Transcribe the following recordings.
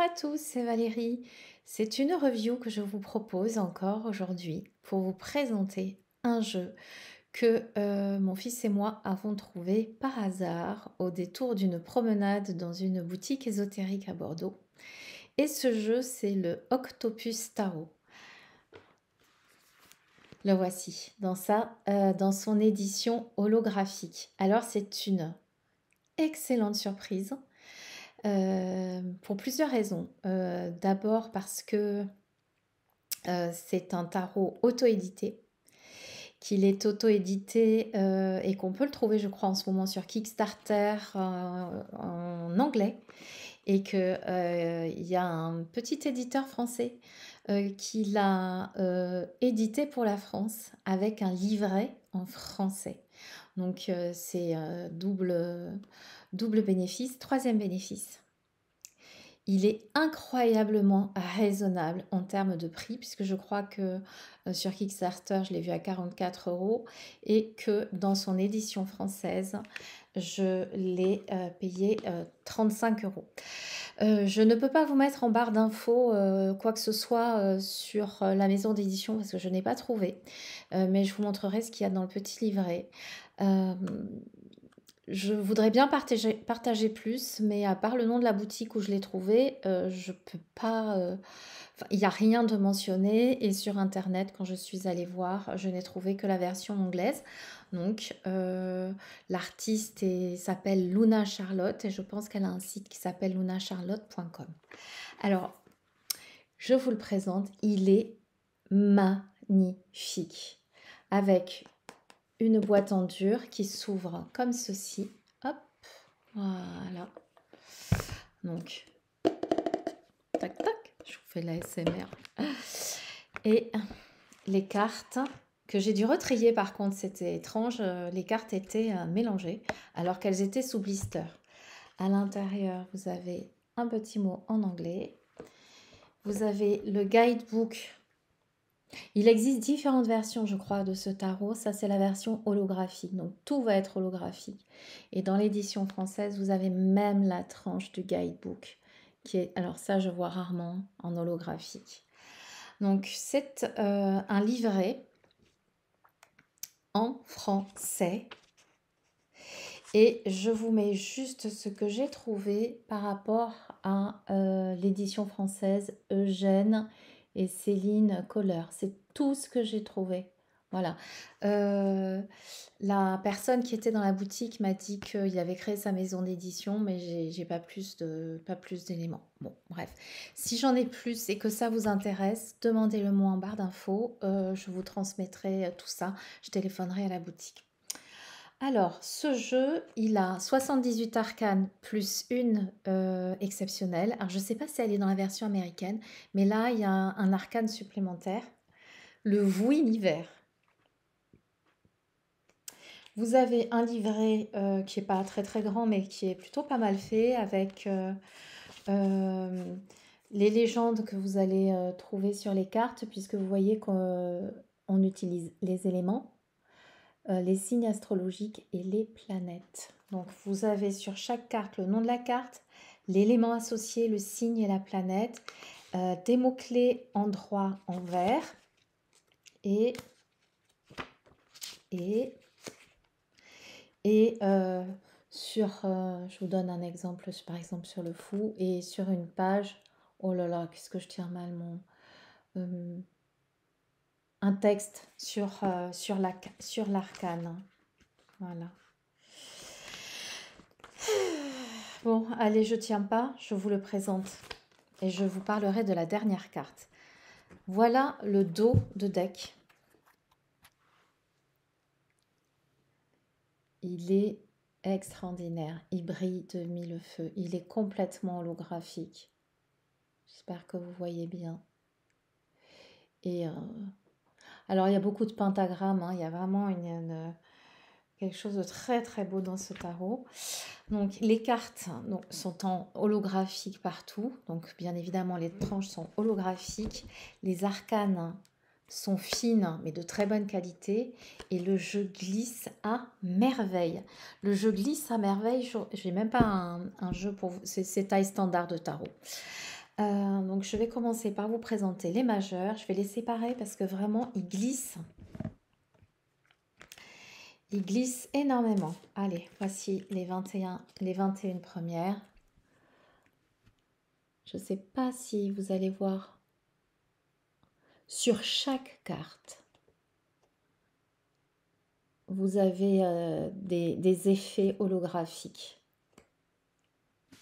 à tous, c'est Valérie. C'est une review que je vous propose encore aujourd'hui pour vous présenter un jeu que mon fils et moi avons trouvé par hasard au détour d'une promenade dans une boutique ésotérique à Bordeaux. Et ce jeu, c'est le Octopus Tarot. Le voici dans son édition holographique. Alors, c'est une excellente surprise. Pour plusieurs raisons. D'abord parce que c'est un tarot auto-édité, qu'il est auto-édité et qu'on peut le trouver, je crois, en ce moment sur Kickstarter en anglais, et qu'il y a un petit éditeur français qui l'a édité pour la France avec un livret en français. Donc c'est double bénéfice. Troisième bénéfice. Il est incroyablement raisonnable en termes de prix, puisque je crois que sur Kickstarter, je l'ai vu à 44 € et que dans son édition française, je l'ai payé 35 €. Je ne peux pas vous mettre en barre d'infos quoi que ce soit sur la maison d'édition parce que je n'ai pas trouvé, mais je vous montrerai ce qu'il y a dans le petit livret. Euh, je voudrais bien partager plus, mais à part le nom de la boutique où je l'ai trouvé, je peux pas. Enfin, il n'y a rien de mentionné. Et sur Internet, quand je suis allée voir, je n'ai trouvé que la version anglaise. Donc, l'artiste s'appelle Luna Charlotte et je pense qu'elle a un site qui s'appelle lunacharlotte.com. Alors, je vous le présente. Il est magnifique. Avec une boîte en dur qui s'ouvre comme ceci. Hop, voilà. Donc, tac, tac, je vous fais la SMR. Et les cartes que j'ai dû retrier, par contre, c'était étrange. Les cartes étaient mélangées alors qu'elles étaient sous blister. À l'intérieur, vous avez un petit mot en anglais. Vous avez le guidebook. Il existe différentes versions, je crois, de ce tarot. Ça, c'est la version holographique. Donc, tout va être holographique. Et dans l'édition française, vous avez même la tranche du guidebook. Alors ça, je vois rarement en holographique. Donc, c'est un livret en français. Et je vous mets juste ce que j'ai trouvé par rapport à l'édition française Eugène et Céline Kohler. C'est tout ce que j'ai trouvé. Voilà. La personne qui était dans la boutique m'a dit qu'il avait créé sa maison d'édition, mais j'ai pas plus d'éléments. Bon, bref. Si j'en ai plus et que ça vous intéresse, demandez-le-moi en barre d'infos. Je vous transmettrai tout ça. Je téléphonerai à la boutique. Alors, ce jeu, il a 78 arcanes plus une exceptionnelle. Alors, je ne sais pas si elle est dans la version américaine, mais là, il y a un arcane supplémentaire, le Vouiniver. Vous avez un livret qui n'est pas très très grand, mais qui est plutôt pas mal fait, avec les légendes que vous allez trouver sur les cartes, puisque vous voyez qu'on utilise les éléments, les signes astrologiques et les planètes. Donc vous avez sur chaque carte le nom de la carte, l'élément associé, le signe et la planète, des mots-clés endroits en vert et je vous donne un exemple, par exemple sur le fou, et sur une page, oh là là, qu'est-ce que je tire mal un texte sur l'arcane. Voilà. Bon, allez, je tiens pas, je vous le présente et je vous parlerai de la dernière carte. Voilà le dos de deck. Il est extraordinaire, il brille de mille feux, il est complètement holographique. J'espère que vous voyez bien. Et alors, il y a beaucoup de pentagrammes, hein, il y a vraiment quelque chose de très très beau dans ce tarot. Donc les cartes sont en holographique partout. Donc bien évidemment les tranches sont holographiques. Les arcanes sont fines mais de très bonne qualité. Et le jeu glisse à merveille. Le jeu glisse à merveille. Je n'ai même pas un jeu pour vous. C'est taille standard de tarot. Donc je vais commencer par vous présenter les majeurs. Je vais les séparer parce que vraiment ils glissent. Ils glissent énormément. Allez, voici les 21 premières. Je ne sais pas si vous allez voir sur chaque carte. Vous avez des effets holographiques.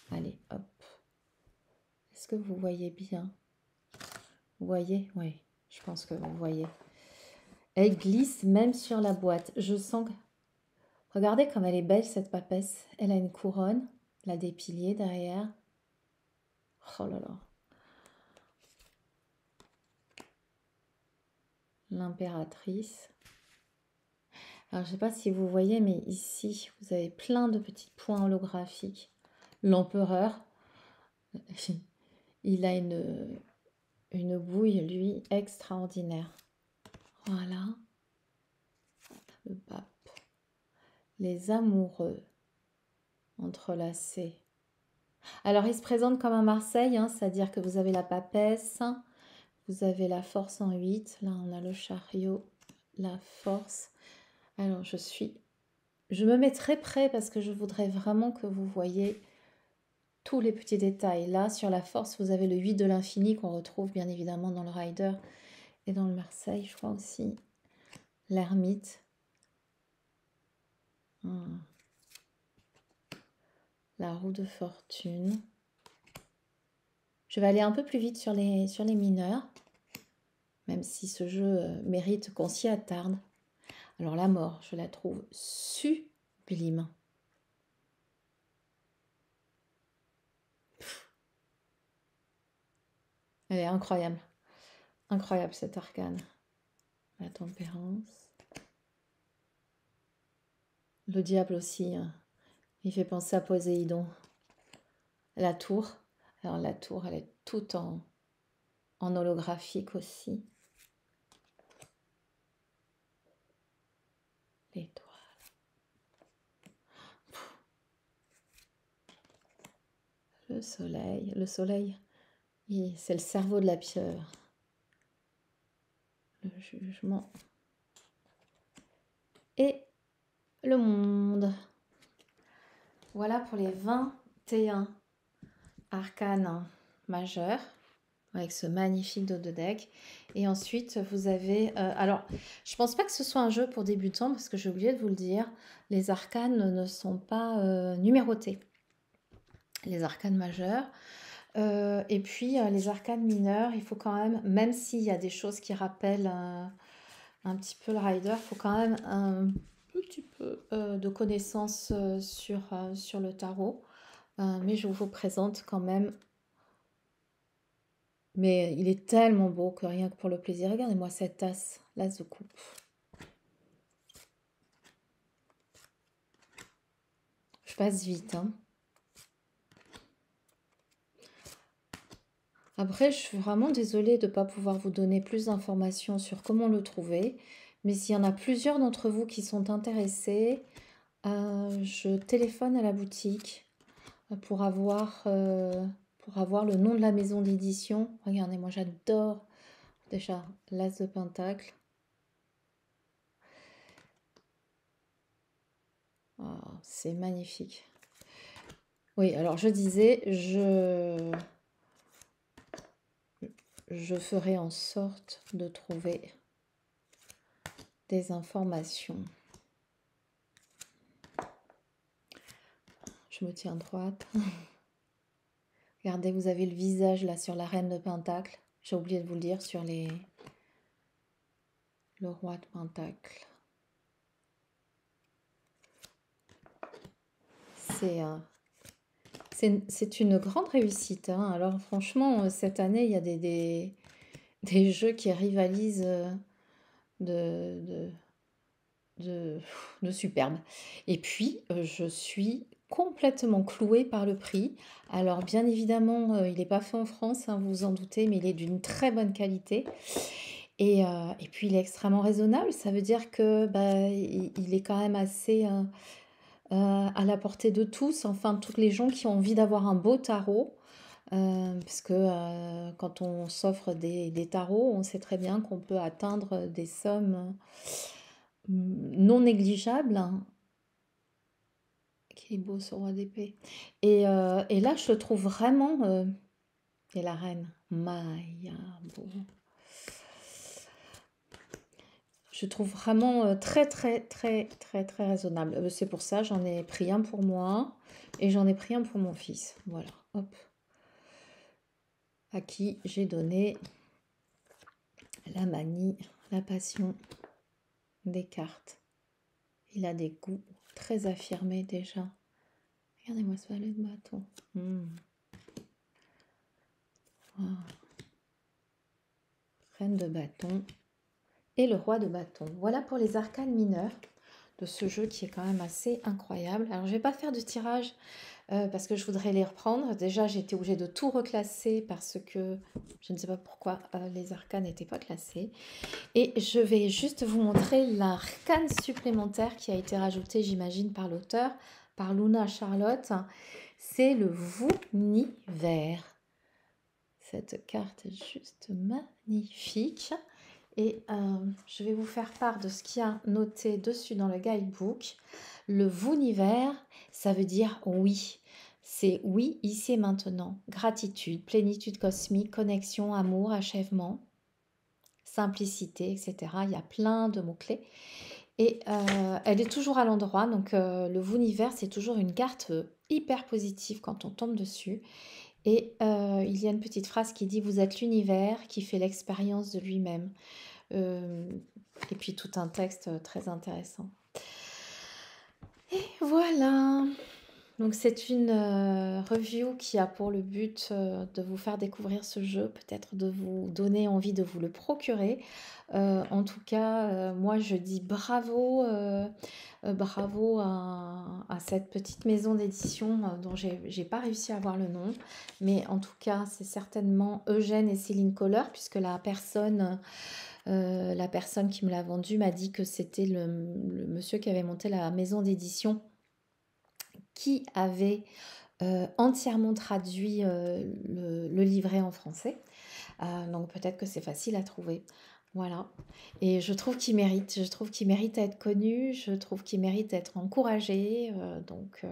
Allez, hop. Est-ce que vous voyez bien? Vous voyez? Oui, je pense que vous voyez. Elle glisse même sur la boîte. Je sens que... Regardez comme elle est belle, cette papesse. Elle a une couronne, la des piliers derrière. Oh là là. L'impératrice. Alors, je ne sais pas si vous voyez, mais ici, vous avez plein de petits points holographiques. L'empereur, il a une bouille, lui, extraordinaire. Voilà. Le pape. Les amoureux entrelacés. Alors, il se présente comme un Marseille, hein, c'est-à-dire que vous avez la papesse, vous avez la force en 8. Là, on a le chariot, la force. Alors, je me mets très près parce que je voudrais vraiment que vous voyez tous les petits détails. Là, sur la force, vous avez le 8 de l'infini qu'on retrouve bien évidemment dans le Rider et dans le Marseille, je crois aussi. L'ermite. La roue de fortune. Je vais aller un peu plus vite sur les mineurs, même si ce jeu mérite qu'on s'y attarde. Alors la mort, je la trouve sublime. Elle est incroyable. Incroyable cet arcane. La tempérance. Le diable aussi, hein. Il fait penser à Poséidon. La tour. Alors la tour, elle est toute en holographique aussi. L'étoile. Le soleil. Le soleil, c'est le cerveau de la pieuvre. Le jugement. Et le monde. Voilà pour les 21 arcanes majeurs avec ce magnifique dos de deck. Et ensuite, vous avez... alors, je pense pas que ce soit un jeu pour débutants parce que j'ai oublié de vous le dire. Les arcanes ne sont pas numérotés. Les arcanes majeurs. Et puis, les arcanes mineurs, il faut quand même s'il y a des choses qui rappellent un petit peu le rider, il faut quand même un petit peu de connaissances sur le tarot. Mais je vous présente quand même. Mais il est tellement beau que rien que pour le plaisir. Regardez-moi cette tasse, l'as de coupe. Je passe vite, hein. Après, je suis vraiment désolée de ne pas pouvoir vous donner plus d'informations sur comment le trouver. Mais s'il y en a plusieurs d'entre vous qui sont intéressés, je téléphone à la boutique pour avoir le nom de la maison d'édition. Regardez, moi j'adore déjà l'As de Pentacle. Oh, c'est magnifique. Oui, alors je disais, je ferai en sorte de trouver des informations. Je me tiens droite. Regardez, vous avez le visage là sur la reine de Pentacle. J'ai oublié de vous le dire sur le roi de Pentacle. C'est une grande réussite, hein. Alors franchement, cette année, il y a des jeux qui rivalisent de superbe. Et puis, je suis complètement clouée par le prix. Alors bien évidemment, il n'est pas fait en France, hein, vous vous en doutez, mais il est d'une très bonne qualité. Et puis, il est extrêmement raisonnable. Ça veut dire que il est quand même assez à la portée de tous. Enfin, toutes les gens qui ont envie d'avoir un beau tarot. parce que quand on s'offre des tarots, on sait très bien qu'on peut atteindre des sommes non négligeables, hein. Qui est beau ce roi d'épée. Et là, je le trouve vraiment... et la reine, Maya, beau. Je trouve vraiment très, très, très, très, très raisonnable. C'est pour ça, j'en ai pris un pour moi et j'en ai pris un pour mon fils. Voilà, hop. À qui j'ai donné la manie, la passion des cartes. Il a des goûts très affirmés déjà. Regardez-moi ce valet de bâton. Wow. Reine de bâton et le roi de bâton. Voilà pour les arcanes mineurs de ce jeu qui est quand même assez incroyable. Alors je vais pas faire de tirage parce que je voudrais les reprendre. Déjà j'ai été obligée de tout reclasser parce que je ne sais pas pourquoi les arcanes n'étaient pas classés. Et je vais juste vous montrer l'arcane supplémentaire qui a été rajouté, j'imagine, par l'auteur, par Luna Charlotte. C'est le Vounivers. Cette carte est juste magnifique. Et je vais vous faire part de ce qu'il y a noté dessus dans le guidebook. Le Vounivers, ça veut dire oui. C'est oui, ici et maintenant. Gratitude, plénitude cosmique, connexion, amour, achèvement, simplicité, etc. Il y a plein de mots-clés. Et elle est toujours à l'endroit. Donc le Vounivers, c'est toujours une carte hyper positive quand on tombe dessus. Et il y a une petite phrase qui dit « Vous êtes l'univers qui fait l'expérience de lui-même ». Et puis tout un texte très intéressant. Et voilà. Donc c'est une review qui a pour le but de vous faire découvrir ce jeu, peut-être de vous donner envie de vous le procurer. En tout cas, moi je dis bravo, bravo à cette petite maison d'édition dont j'ai pas réussi à avoir le nom. Mais en tout cas, c'est certainement Eugène et Céline Kohler, puisque la personne qui me l'a vendu m'a dit que c'était le monsieur qui avait monté la maison d'édition qui avait entièrement traduit le livret en français. Donc peut-être que c'est facile à trouver. Voilà. Et je trouve qu'il mérite. Je trouve qu'il mérite à être connu. Je trouve qu'il mérite à être encouragé. Donc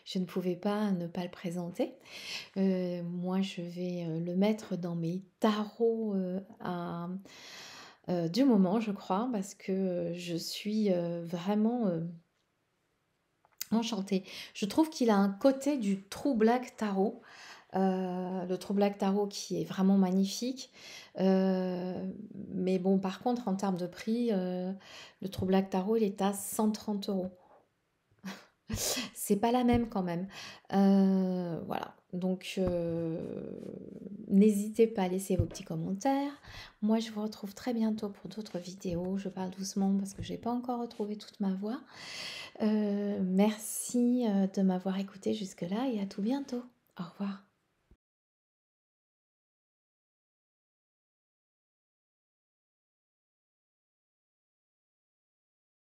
je ne pouvais pas ne pas le présenter. Moi, je vais le mettre dans mes tarots du moment, je crois, parce que je suis vraiment enchantée. Je trouve qu'il a un côté du True Black Tarot. Le True Black Tarot qui est vraiment magnifique. Mais bon, par contre, en termes de prix, le True Black Tarot, il est à 130 €. C'est pas la même quand même. Voilà. Donc, n'hésitez pas à laisser vos petits commentaires. Moi, je vous retrouve très bientôt pour d'autres vidéos. Je parle doucement parce que j'ai pas encore retrouvé toute ma voix. Merci de m'avoir écouté jusque-là et à tout bientôt. Au revoir.